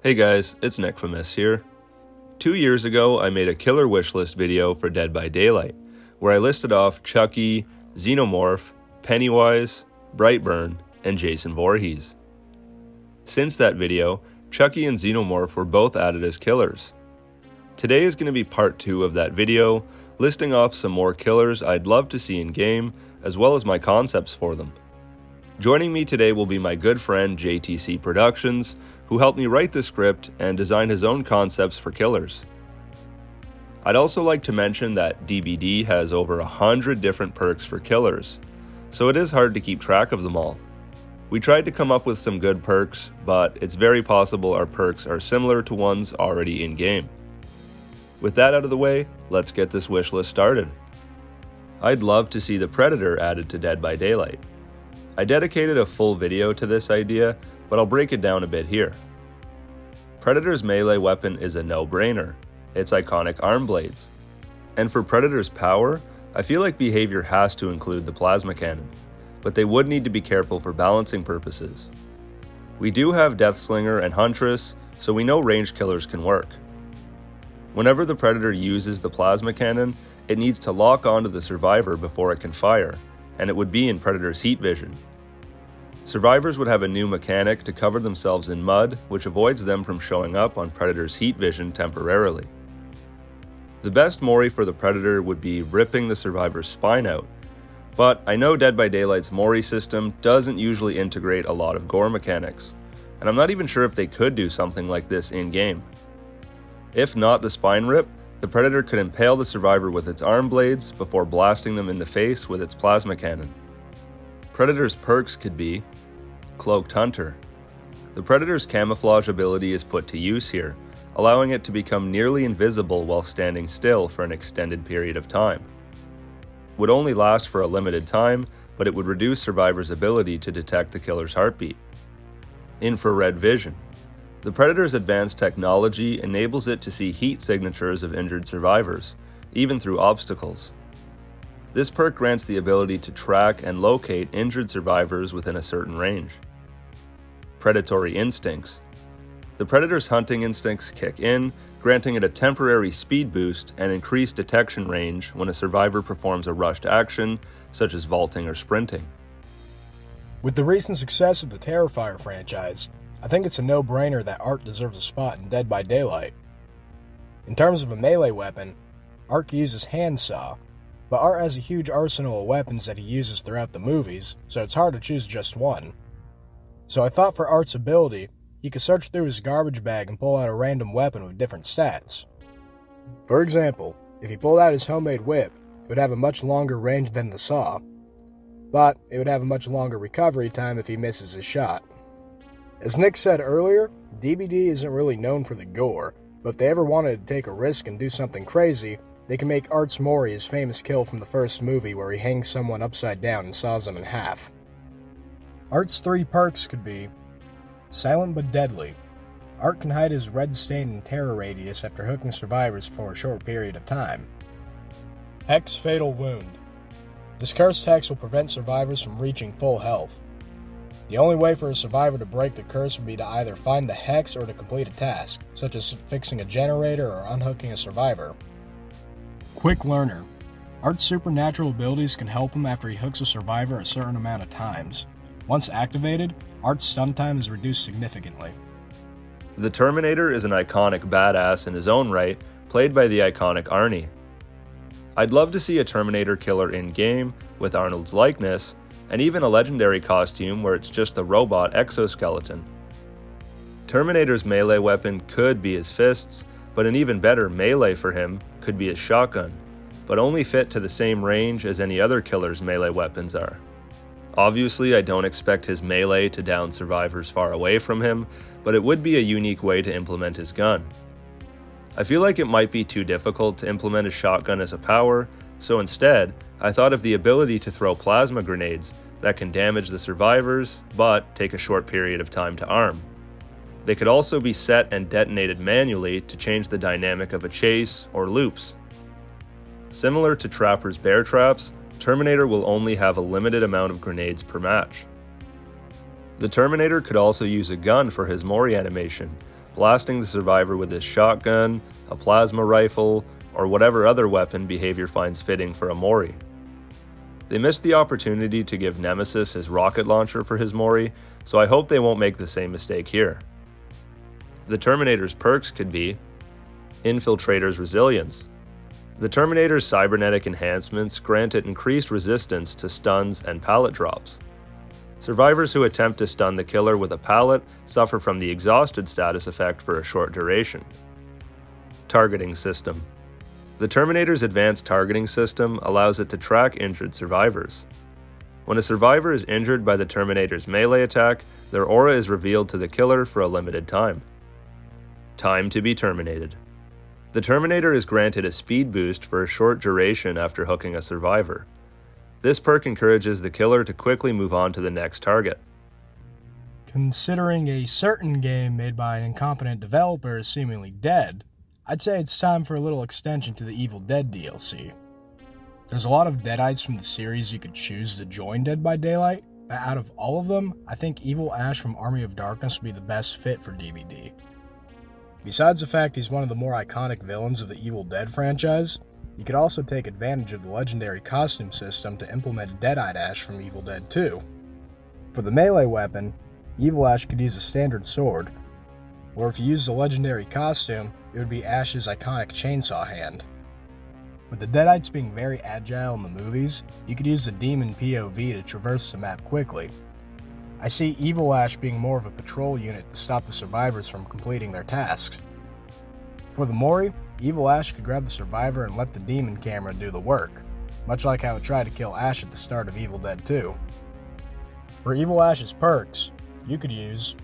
Hey guys, it's Necromorphs here. 2 years ago, I made a Killer Wishlist video for Dead by Daylight, where I listed off Chucky, Xenomorph, Pennywise, Brightburn, and Jason Voorhees. Since that video, Chucky and Xenomorph were both added as killers. Today is going to be part 2 of that video, listing off some more killers I'd love to see in game, as well as my concepts for them. Joining me today will be my good friend JTC Productions, who helped me write the script and design his own concepts for killers. I'd also like to mention that DBD has over 100 different perks for killers, so it is hard to keep track of them all. We tried to come up with some good perks, but it's very possible our perks are similar to ones already in-game. With that out of the way, let's get this wishlist started. I'd love to see the Predator added to Dead by Daylight. I dedicated a full video to this idea, but I'll break it down a bit here. Predator's melee weapon is a no-brainer. It's iconic arm blades. And for Predator's power, I feel like behavior has to include the plasma cannon, but they would need to be careful for balancing purposes. We do have Deathslinger and Huntress, so we know ranged killers can work. Whenever the Predator uses the plasma cannon, it needs to lock onto the survivor before it can fire, and it would be in Predator's heat vision. Survivors would have a new mechanic to cover themselves in mud, which avoids them from showing up on Predator's heat vision temporarily. The best Mori for the Predator would be ripping the survivor's spine out, but I know Dead by Daylight's Mori system doesn't usually integrate a lot of gore mechanics, and I'm not even sure if they could do something like this in-game. If not the spine rip, the Predator could impale the survivor with its arm blades before blasting them in the face with its plasma cannon. Predator's perks could be Cloaked Hunter. The Predator's camouflage ability is put to use here, allowing it to become nearly invisible while standing still for an extended period of time. It would only last for a limited time, but it would reduce survivors' ability to detect the killer's heartbeat. Infrared Vision. The Predator's advanced technology enables it to see heat signatures of injured survivors, even through obstacles. This perk grants the ability to track and locate injured survivors within a certain range. Predatory Instincts. The Predator's hunting instincts kick in, granting it a temporary speed boost and increased detection range when a survivor performs a rushed action, such as vaulting or sprinting. With the recent success of the Terrifier franchise, I think it's a no-brainer that Art deserves a spot in Dead by Daylight. In terms of a melee weapon, Art uses handsaw, but Art has a huge arsenal of weapons that he uses throughout the movies, so it's hard to choose just one. So I thought for Art's ability, he could search through his garbage bag and pull out a random weapon with different stats. For example, if he pulled out his homemade whip, it would have a much longer range than the saw, but it would have a much longer recovery time if he misses his shot. As Nick said earlier, DBD isn't really known for the gore, but if they ever wanted to take a risk and do something crazy, they can make Art's Mori his famous kill from the first movie where he hangs someone upside down and saws them in half. Art's 3 perks could be Silent but Deadly. Art can hide his red stain and terror radius after hooking survivors for a short period of time. Hex Fatal Wound. This cursed hex will prevent survivors from reaching full health. The only way for a survivor to break the curse would be to either find the hex or to complete a task, such as fixing a generator or unhooking a survivor. Quick Learner. Art's supernatural abilities can help him after he hooks a survivor a certain amount of times. Once activated, Art's stun time is reduced significantly. The Terminator is an iconic badass in his own right, played by the iconic Arnie. I'd love to see a Terminator killer in-game, with Arnold's likeness, and even a legendary costume where it's just the robot exoskeleton. Terminator's melee weapon could be his fists, but an even better melee for him could be his shotgun, but only fit to the same range as any other killer's melee weapons are. Obviously, I don't expect his melee to down survivors far away from him, but it would be a unique way to implement his gun. I feel like it might be too difficult to implement a shotgun as a power, so instead, I thought of the ability to throw plasma grenades that can damage the survivors, but take a short period of time to arm. They could also be set and detonated manually to change the dynamic of a chase or loops. Similar to Trapper's bear traps, Terminator will only have a limited amount of grenades per match. The Terminator could also use a gun for his Mori animation, blasting the survivor with his shotgun, a plasma rifle, or whatever other weapon behavior finds fitting for a Mori. They missed the opportunity to give Nemesis his rocket launcher for his Mori, so I hope they won't make the same mistake here. The Terminator's perks could be Infiltrator's Resilience. The Terminator's cybernetic enhancements grant it increased resistance to stuns and pallet drops. Survivors who attempt to stun the killer with a pallet suffer from the exhausted status effect for a short duration. Targeting System. The Terminator's advanced targeting system allows it to track injured survivors. When a survivor is injured by the Terminator's melee attack, their aura is revealed to the killer for a limited time. Time to be terminated. The Terminator is granted a speed boost for a short duration after hooking a survivor. This perk encourages the killer to quickly move on to the next target. Considering a certain game made by an incompetent developer is seemingly dead, I'd say it's time for a little extension to the Evil Dead DLC. There's a lot of Deadites from the series you could choose to join Dead by Daylight, but out of all of them, I think Evil Ash from Army of Darkness would be the best fit for DBD. Besides the fact he's one of the more iconic villains of the Evil Dead franchise, you could also take advantage of the legendary costume system to implement Deadite Ash from Evil Dead 2. For the melee weapon, Evil Ash could use a standard sword, or if you use the legendary costume, it would be Ash's iconic chainsaw hand. With the Deadites being very agile in the movies, you could use the demon POV to traverse the map quickly. I see Evil Ash being more of a patrol unit to stop the survivors from completing their tasks. For the Mori, Evil Ash could grab the survivor and let the demon camera do the work, much like how it tried to kill Ash at the start of Evil Dead 2. For Evil Ash's perks, you could use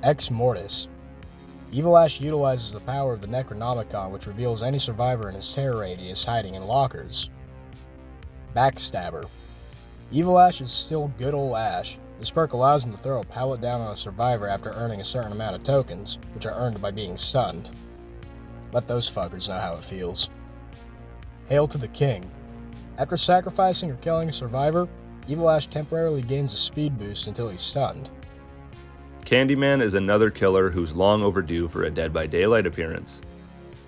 Ex Mortis. Evil Ash utilizes the power of the Necronomicon, which reveals any survivor in his terror radius hiding in lockers. Backstabber. Evil Ash is still good old Ash. This perk allows him to throw a pallet down on a survivor after earning a certain amount of tokens, which are earned by being stunned. Let those fuckers know how it feels. Hail to the King. After sacrificing or killing a survivor, Evil Ash temporarily gains a speed boost until he's stunned. Candyman is another killer who's long overdue for a Dead by Daylight appearance.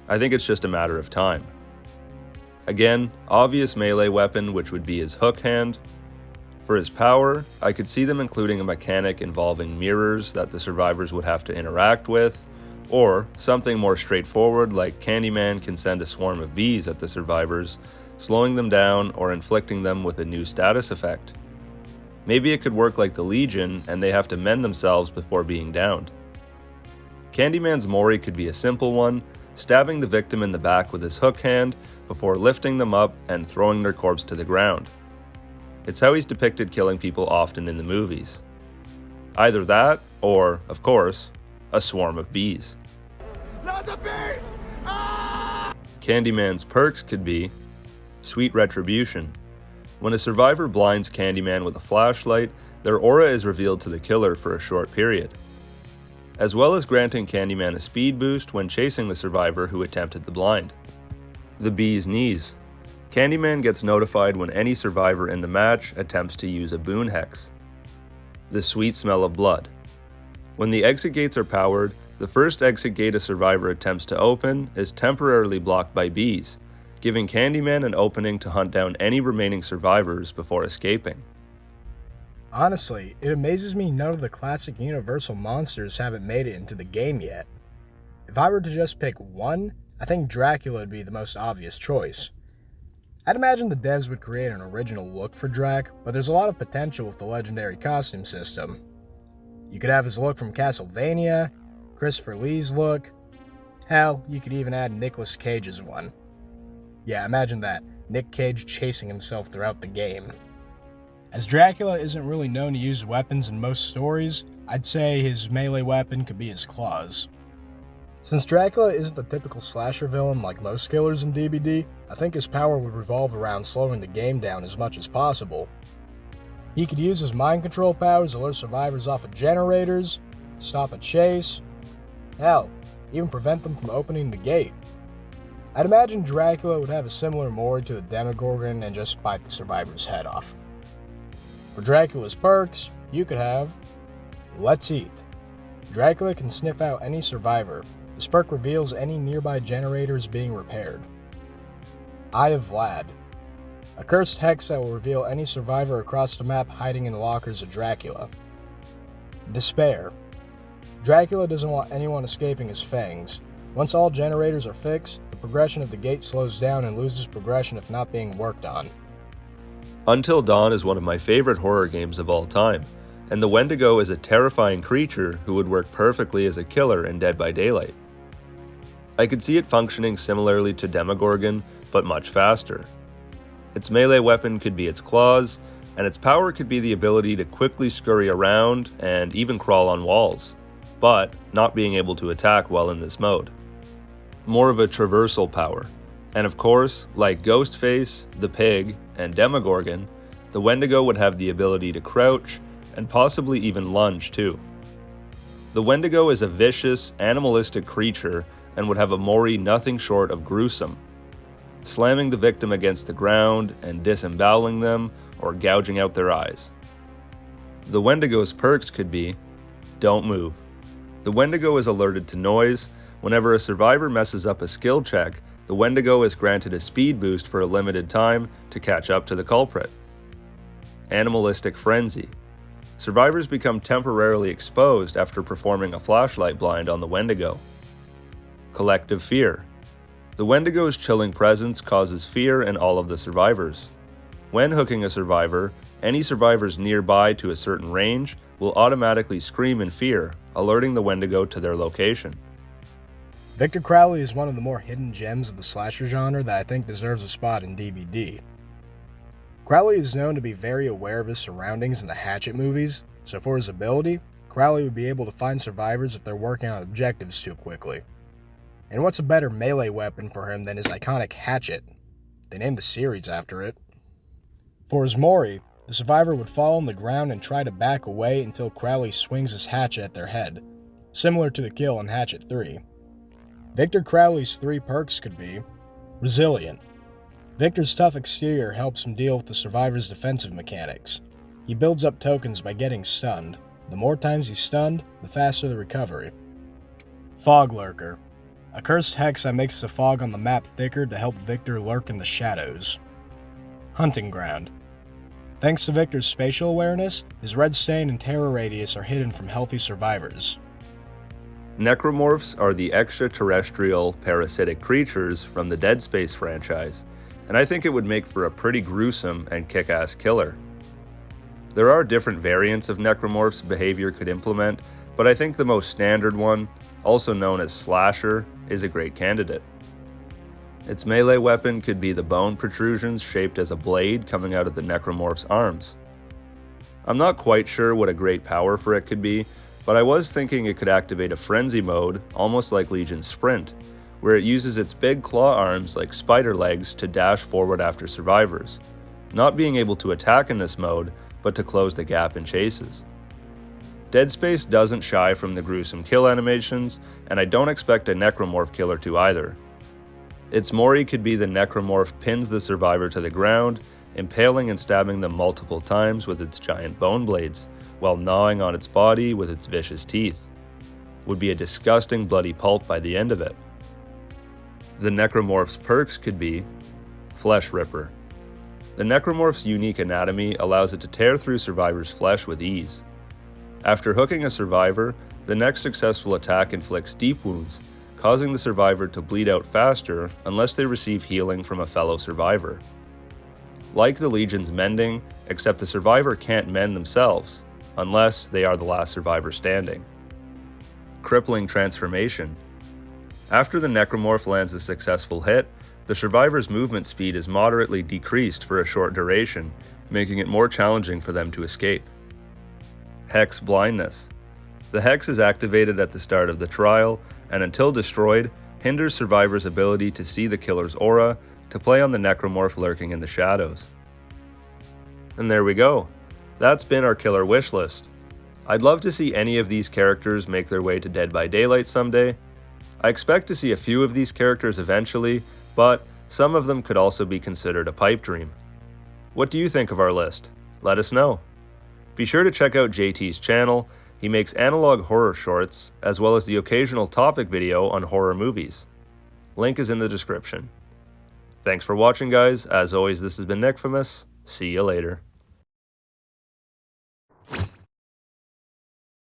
I think it's just a matter of time. Again, obvious melee weapon, which would be his hook hand. For his power, I could see them including a mechanic involving mirrors that the survivors would have to interact with, or something more straightforward like Candyman can send a swarm of bees at the survivors, slowing them down or inflicting them with a new status effect. Maybe it could work like the Legion and they have to mend themselves before being downed. Candyman's Mori could be a simple one, stabbing the victim in the back with his hook hand before lifting them up and throwing their corpse to the ground. It's how he's depicted killing people often in the movies. Either that, or, of course, a swarm of bees. Not the bees! Ah! Candyman's perks could be Sweet Retribution. When a survivor blinds Candyman with a flashlight, their aura is revealed to the killer for a short period, as well as granting Candyman a speed boost when chasing the survivor who attempted the blind. The Bee's Knees. Candyman gets notified when any survivor in the match attempts to use a boon hex. The Sweet Smell of Blood. When the exit gates are powered, the first exit gate a survivor attempts to open is temporarily blocked by bees, giving Candyman an opening to hunt down any remaining survivors before escaping. Honestly, it amazes me none of the classic Universal monsters haven't made it into the game yet. If I were to just pick one, I think Dracula would be the most obvious choice. I'd imagine the devs would create an original look for Drac, but there's a lot of potential with the legendary costume system. You could have his look from Castlevania, Christopher Lee's look. Hell, you could even add Nicolas Cage's one. Yeah, imagine that, Nick Cage chasing himself throughout the game. As Dracula isn't really known to use weapons in most stories, I'd say his melee weapon could be his claws. Since Dracula isn't the typical slasher villain like most killers in DBD, I think his power would revolve around slowing the game down as much as possible. He could use his mind control powers to lure survivors off of generators, stop a chase, hell, even prevent them from opening the gate. I'd imagine Dracula would have a similar Mori to the Demogorgon and just bite the survivor's head off. For Dracula's perks, you could have Let's Eat. Dracula can sniff out any survivor. This perk reveals any nearby generators being repaired. Eye of Vlad. A cursed hex that will reveal any survivor across the map hiding in the lockers of Dracula. Despair. Dracula doesn't want anyone escaping his fangs. Once all generators are fixed, the progression of the gate slows down and loses progression if not being worked on. Until Dawn is one of my favorite horror games of all time, and the Wendigo is a terrifying creature who would work perfectly as a killer in Dead by Daylight. I could see it functioning similarly to Demogorgon, but much faster. Its melee weapon could be its claws, and its power could be the ability to quickly scurry around and even crawl on walls, but not being able to attack while in this mode. More of a traversal power. And of course, like Ghostface, the Pig, and Demogorgon, the Wendigo would have the ability to crouch and possibly even lunge too. The Wendigo is a vicious, animalistic creature and would have a mori nothing short of gruesome, slamming the victim against the ground and disemboweling them or gouging out their eyes. The Wendigo's perks could be, don't move. The Wendigo is alerted to noise. Whenever a survivor messes up a skill check, the Wendigo is granted a speed boost for a limited time to catch up to the culprit. Animalistic Frenzy. Survivors become temporarily exposed after performing a flashlight blind on the Wendigo. Collective Fear. The Wendigo's chilling presence causes fear in all of the survivors. When hooking a survivor, any survivors nearby to a certain range will automatically scream in fear, alerting the Wendigo to their location. Victor Crowley is one of the more hidden gems of the slasher genre that I think deserves a spot in DBD. Crowley is known to be very aware of his surroundings in the Hatchet movies, so for his ability, Crowley would be able to find survivors if they're working on objectives too quickly. And what's a better melee weapon for him than his iconic hatchet? They named the series after it. For his mori, the survivor would fall on the ground and try to back away until Crowley swings his hatchet at their head, similar to the kill in Hatchet 3. Victor Crowley's 3 perks could be Resilient. Victor's tough exterior helps him deal with the survivor's defensive mechanics. He builds up tokens by getting stunned. The more times he's stunned, the faster the recovery. Fog Lurker. A cursed hex that makes the fog on the map thicker to help Victor lurk in the shadows. Hunting Ground. Thanks to Victor's spatial awareness, his red stain and terror radius are hidden from healthy survivors. Necromorphs are the extraterrestrial parasitic creatures from the Dead Space franchise, and I think it would make for a pretty gruesome and kick-ass killer. There are different variants of Necromorphs behavior could implement, but I think the most standard one, also known as Slasher, is a great candidate. Its melee weapon could be the bone protrusions shaped as a blade coming out of the Necromorph's arms. I'm not quite sure what a great power for it could be, but I was thinking it could activate a frenzy mode, almost like Legion's Sprint, where it uses its big claw arms like spider legs to dash forward after survivors, not being able to attack in this mode, but to close the gap in chases. Dead Space doesn't shy from the gruesome kill animations, and I don't expect a Necromorph killer to either. Its mori could be the Necromorph pins the survivor to the ground, impaling and stabbing them multiple times with its giant bone blades, while gnawing on its body with its vicious teeth. Would be a disgusting bloody pulp by the end of it. The Necromorph's perks could be Flesh Ripper. The Necromorph's unique anatomy allows it to tear through survivors' flesh with ease. After hooking a survivor, the next successful attack inflicts deep wounds, causing the survivor to bleed out faster unless they receive healing from a fellow survivor. Like the Legion's Mending, except the survivor can't mend themselves, unless they are the last survivor standing. Crippling Transformation. After the Necromorph lands a successful hit, the survivor's movement speed is moderately decreased for a short duration, making it more challenging for them to escape. Hex Blindness. The Hex is activated at the start of the trial, and until destroyed, hinders survivors' ability to see the killer's aura to play on the Necromorph lurking in the shadows. And there we go. That's been our Killer Wishlist. I'd love to see any of these characters make their way to Dead by Daylight someday. I expect to see a few of these characters eventually, but some of them could also be considered a pipe dream. What do you think of our list? Let us know. Be sure to check out JT's channel. He makes analog horror shorts, as well as the occasional topic video on horror movies. Link is in the description. Thanks for watching, guys. As always, this has been Necromorphs. See you later.